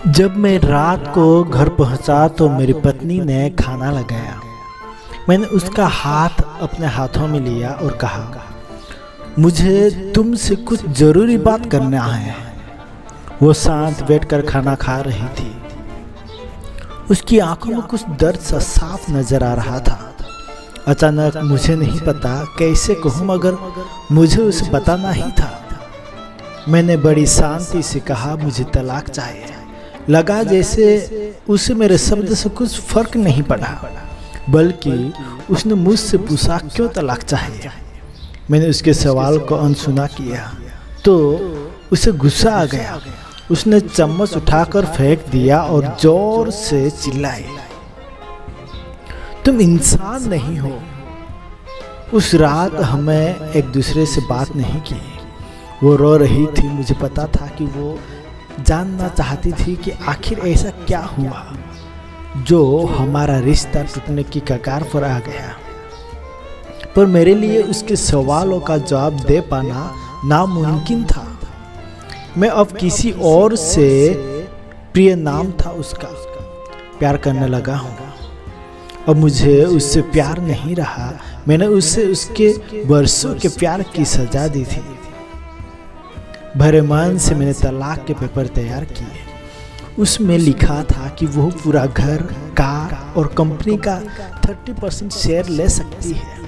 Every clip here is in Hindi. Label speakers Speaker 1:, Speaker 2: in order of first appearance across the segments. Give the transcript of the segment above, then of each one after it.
Speaker 1: जब मैं रात को घर पहुंचा तो मेरी पत्नी ने खाना लगाया। मैंने उसका हाथ अपने हाथों में लिया और कहा, मुझे तुमसे कुछ जरूरी बात करना है। वो शांत बैठकर खाना खा रही थी। उसकी आंखों में कुछ दर्द सा साफ नजर आ रहा था। अचानक मुझे नहीं पता कैसे कहूँ, मगर मुझे उसे बताना ही था। मैंने बड़ी शांति से कहा, मुझे तलाक चाहिए। लगा जैसे उसे मेरे शब्द से कुछ फर्क नहीं पड़ा, बल्कि उसने मुझसे पूछा क्यों तलाक चाहिए। मैंने उसके सवाल को अनसुना किया तो उसे गुस्सा आ गया। उसने चम्मच उठाकर फेंक दिया और जोर से चिल्लाई, तुम इंसान नहीं हो। उस रात हमें एक दूसरे से बात नहीं की। वो रो रही थी। मुझे पता था कि वो जानना चाहती थी कि आखिर ऐसा क्या हुआ जो हमारा रिश्ता टूटने की कगार पर आ गया। पर मेरे लिए उसके सवालों का जवाब दे पाना नामुमकिन था। मैं अब किसी और से, प्रिय नाम था उसका, प्यार करने लगा हूँ। अब मुझे उससे प्यार नहीं रहा। मैंने उससे उसके वर्षों के प्यार की सजा दी थी। भरे मन से मैंने तलाक के पेपर तैयार किए। उसमें लिखा था कि वो पूरा घर, कार और कंपनी का 30% शेयर ले सकती है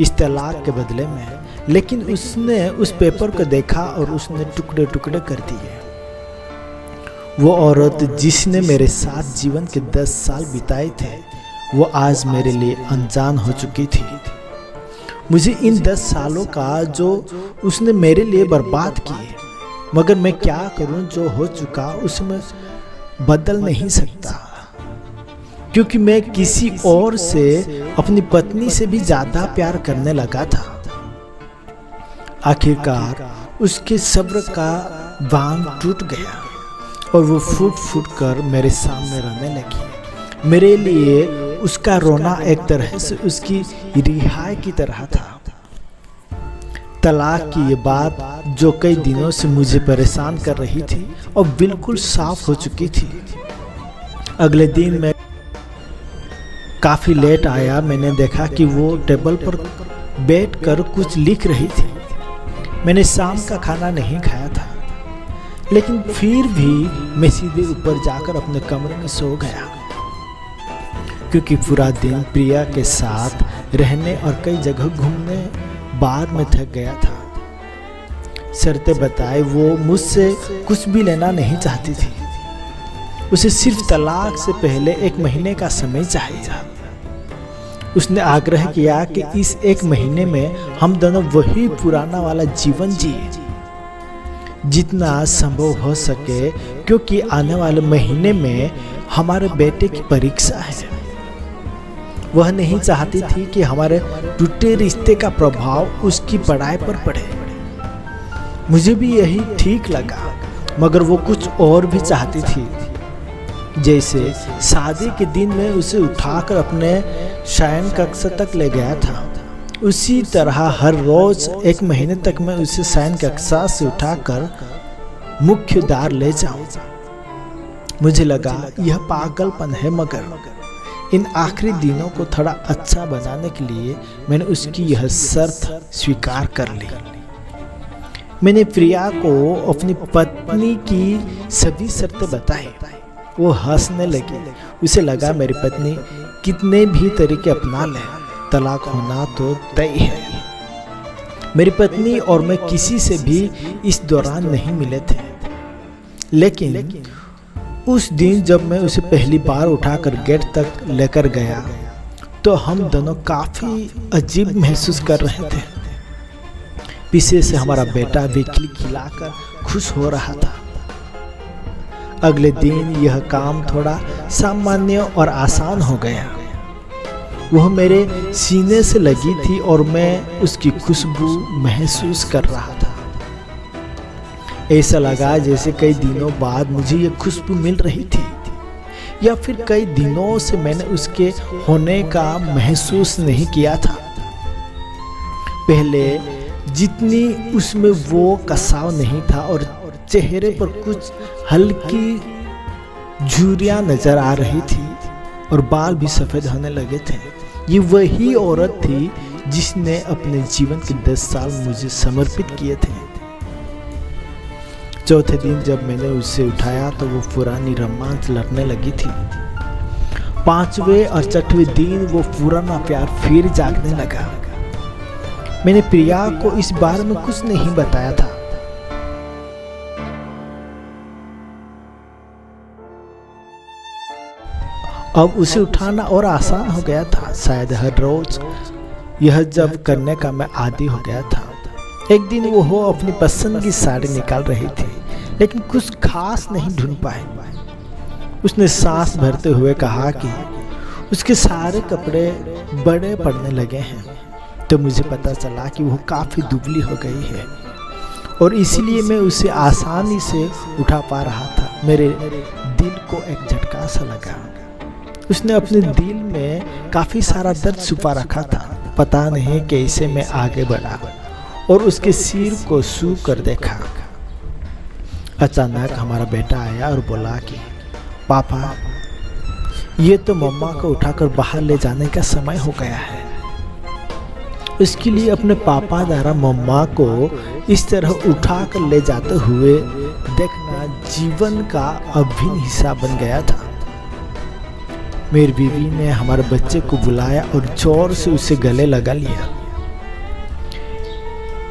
Speaker 1: इस तलाक के बदले में। लेकिन उसने उस पेपर को देखा और उसने टुकड़े टुकड़े कर दिए। वो औरत जिसने मेरे साथ जीवन के 10 साल बिताए थे, वो आज मेरे लिए अनजान हो चुकी थी। मुझे इन 10 सालों का जो उसने मेरे लिए बर्बाद किए, मगर मैं क्या करूं, जो हो चुका उसे मैं बदल नहीं सकता, क्योंकि मैं किसी और से, अपनी पत्नी से भी ज्यादा प्यार करने लगा था। आखिरकार उसके सब्र का बांध टूट गया और वो फूट फूट कर मेरे सामने रोने लगी। मेरे लिए उसका रोना एक तरह से उसकी रिहाई की तरह था। तलाक की ये बात जो कई दिनों से मुझे परेशान कर रही थी और बिल्कुल साफ हो चुकी थी। अगले दिन मैं काफी लेट आया। मैंने देखा कि वो टेबल पर बैठकर कुछ लिख रही थी। मैंने शाम का खाना नहीं खाया था, लेकिन फिर भी मैं सीधे ऊपर जाकर अपने कमरे में सो गया, क्योंकि पूरा दिन प्रिया के साथ रहने और कई जगह घूमने बाद में थक गया था। शर्तें बताए वो मुझसे कुछ भी लेना नहीं चाहती थी। उसे सिर्फ तलाक से पहले 1 महीने का समय चाहिए। उसने आग्रह किया कि इस 1 महीने में हम दोनों वही पुराना वाला जीवन जिए जितना संभव हो सके, क्योंकि आने वाले महीने में हमारे बेटे की परीक्षा है। वह नहीं चाहती थी कि हमारे टूटे रिश्ते का प्रभाव उसकी पढ़ाई पर पड़े। मुझे भी यही ठीक लगा, मगर वो कुछ और भी चाहती थी। जैसे शादी के दिन में उसे उठाकर अपने शयन कक्ष तक ले गया था, उसी तरह हर रोज 1 महीने तक मैं उसे शयन कक्षा से उठाकर मुख्य द्वार ले जाऊं। मुझे लगा यह पागलपन है, मगर इन आखिरी दिनों को थोड़ा अच्छा बनाने के लिए मैंने उसकी यह शर्त स्वीकार कर ली। मैंने प्रिया को अपनी पत्नी की सभी शर्तें बताई। वो हंसने लगी। उसे लगा मेरी पत्नी कितने भी तरीके अपना ले, तलाक होना तो तय है। मेरी पत्नी और मैं किसी से भी इस दौरान नहीं मिले थे, लेकिन उस दिन जब मैं उसे पहली बार उठाकर गेट तक लेकर गया तो हम दोनों काफी अजीब महसूस कर रहे थे। पीछे से हमारा बेटा भी खिलखिलाकर खुश हो रहा था। अगले दिन यह काम थोड़ा सामान्य और आसान हो गया। वह मेरे सीने से लगी थी और मैं उसकी खुशबू महसूस कर रहा था। ऐसा लगा जैसे कई दिनों बाद मुझे ये खुशबू मिल रही थी, या फिर कई दिनों से मैंने उसके होने का महसूस नहीं किया था। पहले जितनी उसमें वो कसाव नहीं था और चेहरे पर कुछ हल्की झुर्रियाँ नजर आ रही थी और बाल भी सफ़ेद होने लगे थे। ये वही औरत थी जिसने अपने जीवन के 10 साल मुझे समर्पित किए थे। चौथे दिन जब मैंने उसे उठाया तो वो पुरानी रोमांच लड़ने लगी थी। 5वें और 6वें दिन वो पुराना प्यार फिर जागने लगा। मैंने प्रिया को इस बारे में कुछ नहीं बताया था। अब उसे उठाना और आसान हो गया था। शायद हर रोज यह जब करने का मैं आदी हो गया था। एक दिन वो अपनी पसंद की साड़ी निकाल रही थी, लेकिन कुछ खास नहीं ढूंढ पाई। उसने सांस भरते हुए कहा कि उसके सारे कपड़े बड़े पड़ने लगे हैं। तो मुझे पता चला कि वो काफ़ी दुबली हो गई है और इसीलिए मैं उसे आसानी से उठा पा रहा था। मेरे दिल को एक झटका सा लगा। उसने अपने दिल में काफ़ी सारा दर्द छुपा रखा था। पता नहीं कैसे मैं आगे बढ़ा और उसके सिर को छू कर देखा। अचानक हमारा बेटा आया और बोला कि पापा, ये तो मम्मा को उठाकर बाहर ले जाने का समय हो गया है। उसके लिए अपने पापा द्वारा मम्मा को इस तरह उठाकर ले जाते हुए देखना जीवन का अभिन्न हिस्सा बन गया था। मेरी बीवी ने हमारे बच्चे को बुलाया और जोर से उसे गले लगा लिया।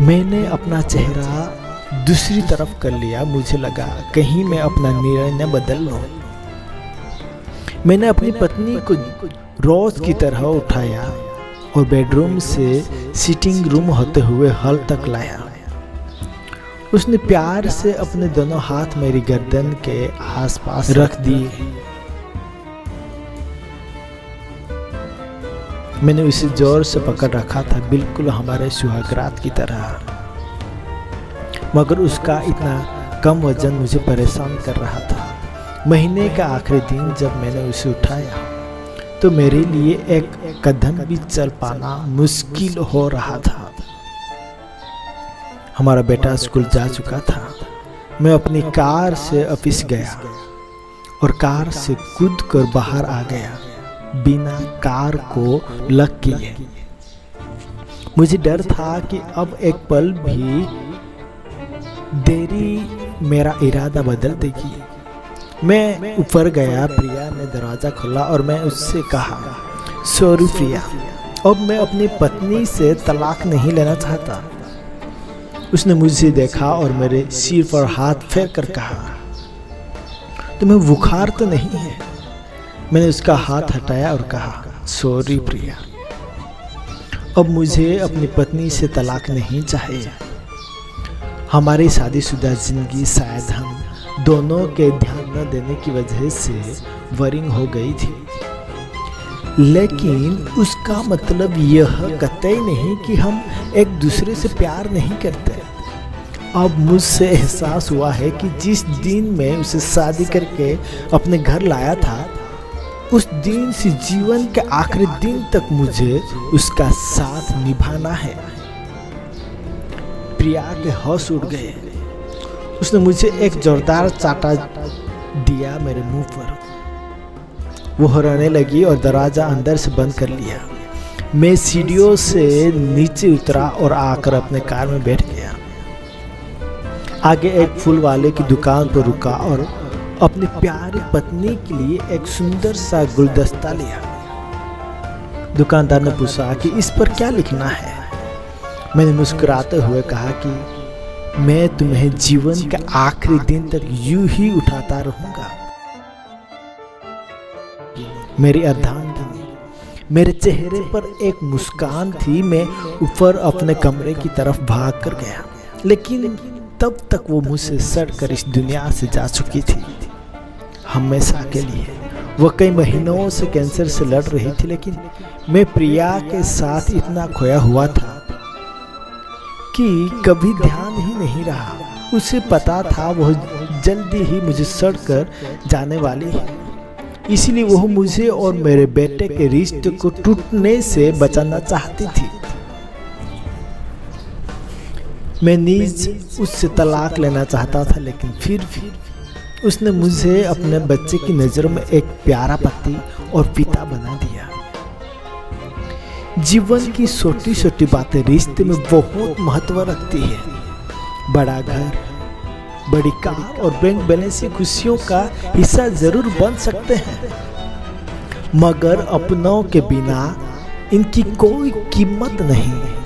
Speaker 1: मैंने अपना चेहरा दूसरी तरफ कर लिया। मुझे लगा कहीं मैं अपना निर्णय न बदल लूं। मैंने अपनी पत्नी को रोज की तरह उठाया और बेडरूम से सिटिंग रूम होते हुए हॉल तक लाया। उसने प्यार से अपने दोनों हाथ मेरी गर्दन के आसपास रख दिए। मैंने उसे जोर से पकड़ रखा था, बिल्कुल हमारे सुहागरात की तरह। मगर उसका इतना कम वजन मुझे परेशान कर रहा था। महीने का आखिरी दिन जब मैंने उसे उठाया तो मेरे लिए एक कदम भी चल पाना मुश्किल हो रहा था। हमारा बेटा स्कूल जा चुका था। मैं अपनी कार से ऑफिस गया और कार से कूद कर बाहर आ गया बिना कार को लॉक किए। मुझे डर था कि अब एक पल भी देरी मेरा इरादा बदल देगी। मैं ऊपर गया। प्रिया ने दरवाज़ा खोला और मैं उससे कहा, सॉरी प्रिया, अब मैं अपनी पत्नी से तलाक नहीं लेना चाहता। उसने मुझे देखा और मेरे सिर पर हाथ फेर कर कहा, तुम्हें बुखार तो नहीं है? मैंने उसका हाथ हटाया और कहा, सॉरी प्रिया, अब मुझे अपनी पत्नी से तलाक नहीं चाहिए। हमारी शादीशुदा जिंदगी शायद हम दोनों के ध्यान न देने की वजह से बोरिंग हो गई थी, लेकिन उसका मतलब यह कतई नहीं कि हम एक दूसरे से प्यार नहीं करते। अब मुझसे एहसास हुआ है कि जिस दिन मैं उसे शादी करके अपने घर लाया था, उस दिन से जीवन के आखिरी दिन तक मुझे उसका साथ निभाना है। प्रिया के होश उड़ गए। उसने मुझे एक जोरदार चाटा दिया मेरे मुंह पर। वो रोने लगी और दरवाजा अंदर से बंद कर लिया। मैं सीढ़ियों से नीचे उतरा और आकर अपने कार में बैठ गया। आगे एक फूल वाले की दुकान पर रुका और अपनी प्यारी पत्नी के लिए एक सुंदर सा गुलदस्ता लिया। दुकानदार ने पूछा कि इस पर क्या लिखना है। मैंने मुस्कुराते हुए कहा कि मैं तुम्हें जीवन के आखिरी दिन तक यूं ही उठाता रहूंगा। मेरी अर्धांगिनी, मेरे चेहरे पर एक मुस्कान थी। मैं ऊपर अपने कमरे की तरफ भाग कर गया, लेकिन तब तक वो मुझसे सड़कर इस दुनिया से जा चुकी थी, हमेशा के लिए। वो कई महीनों से कैंसर से लड़ रही थी, लेकिन मैं प्रिया के साथ इतना खोया हुआ था कि कभी ध्यान ही नहीं रहा। उसे पता था वह जल्दी ही मुझे सड़कर जाने वाली है, इसलिए वह मुझे और मेरे बेटे के रिश्ते को टूटने से बचाना चाहती थी। मैं नीज उससे तलाक लेना चाहता था, लेकिन फिर भी उसने मुझे अपने बच्चे की नज़रों में एक प्यारा पति और पिता बना दिया। जीवन की छोटी छोटी बातें रिश्ते में बहुत महत्व रखती है। बड़ा घर, बड़ी कार और बैंक बैलेंस खुशियों का हिस्सा जरूर बन सकते हैं, मगर अपनों के बिना इनकी कोई कीमत नहीं।